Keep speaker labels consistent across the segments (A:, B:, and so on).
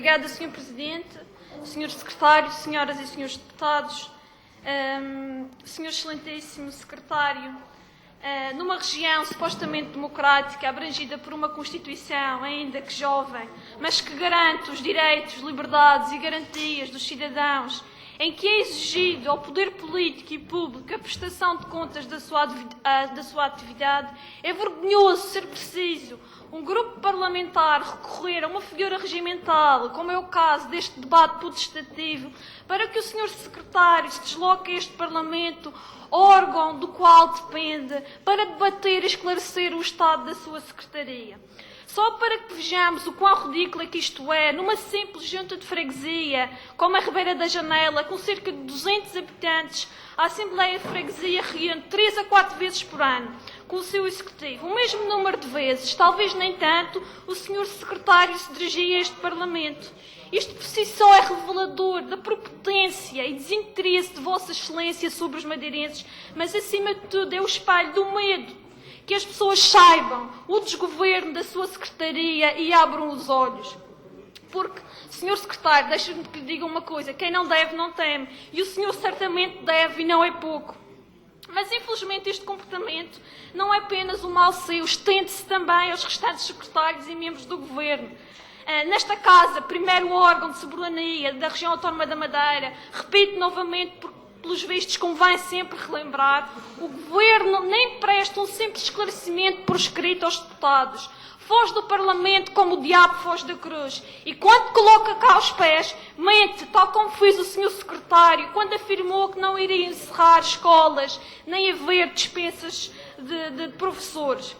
A: Obrigada, Sr. Presidente, Sr. Secretário, Senhoras e Senhores Deputados, Sr. Excelentíssimo Secretário, numa região supostamente democrática, abrangida por uma Constituição ainda que jovem, mas que garante os direitos, liberdades e garantias dos cidadãos, em que é exigido ao poder político e público a prestação de contas da sua atividade, é vergonhoso ser preciso um grupo parlamentar recorrer a uma figura regimental, como é o caso deste debate putestativo, para que o Sr. Secretário se desloque a este Parlamento, órgão do qual depende, para debater e esclarecer o estado da sua Secretaria. Só para que vejamos o quão ridículo é que isto é, numa simples junta de freguesia, como a Ribeira da Janela, com cerca de 200 habitantes, a Assembleia de Freguesia reúne 3 a 4 vezes por ano com o seu Executivo. O mesmo número de vezes, talvez nem tanto, o Sr. Secretário se dirigia a este Parlamento. Isto por si só é revelador da prepotência e desinteresse de Vossa Excelência sobre os madeirenses, mas acima de tudo é o espelho do medo. Que as pessoas saibam o desgoverno da sua Secretaria e abram os olhos. Porque, Sr. Secretário, deixe-me que lhe diga uma coisa, quem não deve não teme, e o senhor certamente deve e não é pouco. Mas, infelizmente, este comportamento não é apenas um mal seu, estende-se também aos restantes secretários e membros do Governo. Nesta Casa, primeiro órgão de soberania da região autónoma da Madeira, repito novamente, porque pelos vistos convém sempre relembrar, o Governo nem presta um simples esclarecimento por escrito aos deputados. Foge do Parlamento como o diabo foge da cruz. E quando coloca cá os pés, mente, tal como fez o Sr. Secretário, quando afirmou que não iria encerrar escolas, nem haver dispensas de professores.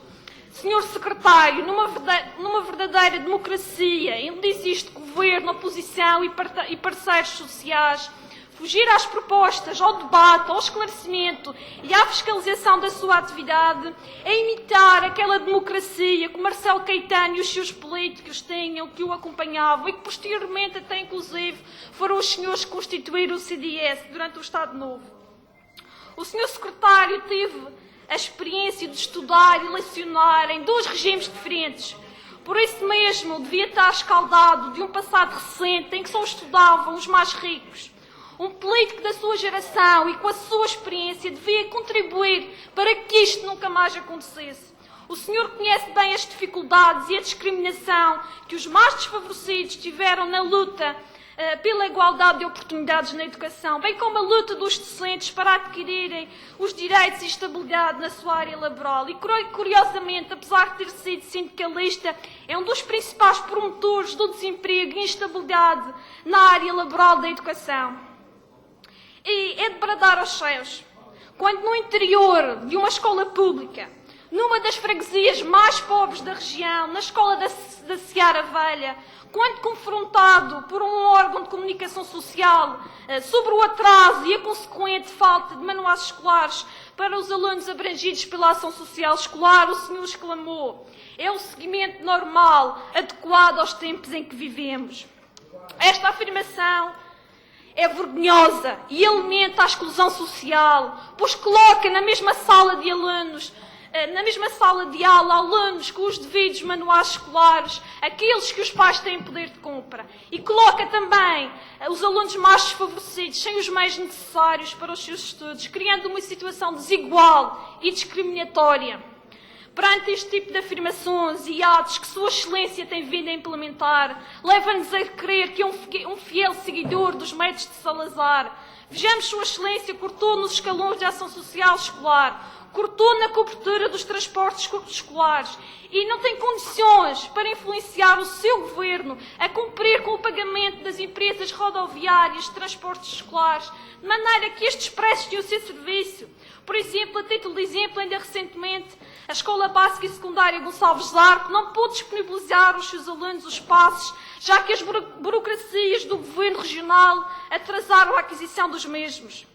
A: Sr. Secretário, numa verdadeira democracia, onde existe governo, oposição e parceiros sociais, fugir às propostas, ao debate, ao esclarecimento e à fiscalização da sua atividade é imitar aquela democracia que Marcelo Caetano e os seus políticos tinham, que o acompanhavam e que posteriormente até inclusive foram os senhores que constituíram o CDS durante o Estado Novo. O Sr. Secretário teve a experiência de estudar e lecionar em 2 regimes diferentes. Por isso mesmo, devia estar escaldado de um passado recente em que só estudavam os mais ricos. Um político da sua geração e com a sua experiência devia contribuir para que isto nunca mais acontecesse. O senhor conhece bem as dificuldades e a discriminação que os mais desfavorecidos tiveram na luta pela igualdade de oportunidades na educação, bem como a luta dos docentes para adquirirem os direitos e estabilidade na sua área laboral. E, curiosamente, apesar de ter sido sindicalista, é um dos principais promotores do desemprego e instabilidade na área laboral da educação. E é de bradar aos céus, quando no interior de uma escola pública, numa das freguesias mais pobres da região, na escola da Seara Velha, quando confrontado por um órgão de comunicação social sobre o atraso e a consequente falta de manuais escolares para os alunos abrangidos pela ação social escolar, o senhor exclamou: é o seguimento normal, adequado aos tempos em que vivemos. Esta afirmação é vergonhosa e alimenta a exclusão social, pois coloca na mesma sala de alunos, na mesma sala de aula, alunos com os devidos manuais escolares, aqueles que os pais têm poder de compra, e coloca também os alunos mais desfavorecidos sem os meios necessários para os seus estudos, criando uma situação desigual e discriminatória. Perante este tipo de afirmações e atos que Sua Excelência tem vindo a implementar, leva-nos a crer que é um fiel seguidor dos métodos de Salazar. Vejamos, Sua Excelência cortou nos escalões de ação social escolar, cortou na cobertura dos transportes escolares e não tem condições para influenciar o seu governo a cumprir com o pagamento das empresas rodoviárias de transportes escolares, de maneira que estes prestem o seu serviço. Por exemplo, a título de exemplo, ainda recentemente, a Escola Básica e Secundária Gonçalves Zarco não pôde disponibilizar aos seus alunos os passes, já que as burocracias do governo regional atrasaram a aquisição dos mesmos.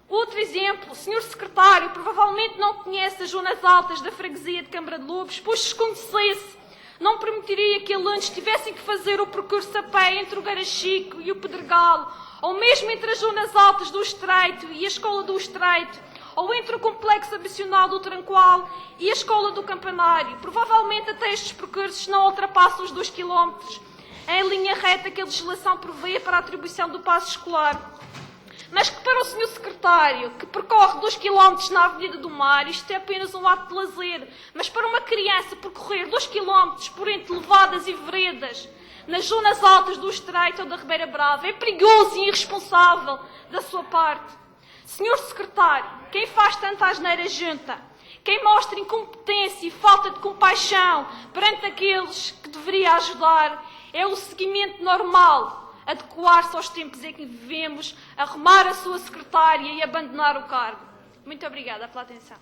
A: Outro exemplo, o Sr. Secretário provavelmente não conhece as zonas altas da freguesia de Câmara de Lobos, pois se conhecesse, não permitiria que alunos tivessem que fazer o percurso a pé entre o Garachico e o Pedregal, ou mesmo entre as zonas altas do Estreito e a Escola do Estreito, ou entre o Complexo Habitacional do Tranqual e a Escola do Campanário. Provavelmente até estes percursos não ultrapassam os 2 km. em linha reta que a legislação prevê para a atribuição do passe escolar. Mas que para o Sr. Secretário, que percorre 2 km na Avenida do Mar, isto é apenas um ato de lazer. Mas para uma criança percorrer 2 km por entre levadas e veredas, nas zonas altas do Estreito ou da Ribeira Brava, é perigoso e irresponsável da sua parte. Sr. Secretário, quem faz tanta asneira junta, quem mostra incompetência e falta de compaixão perante aqueles que deveria ajudar, é o seguimento normal, adequar-se aos tempos em que vivemos, arrumar a sua secretária e abandonar o cargo. Muito obrigada pela atenção.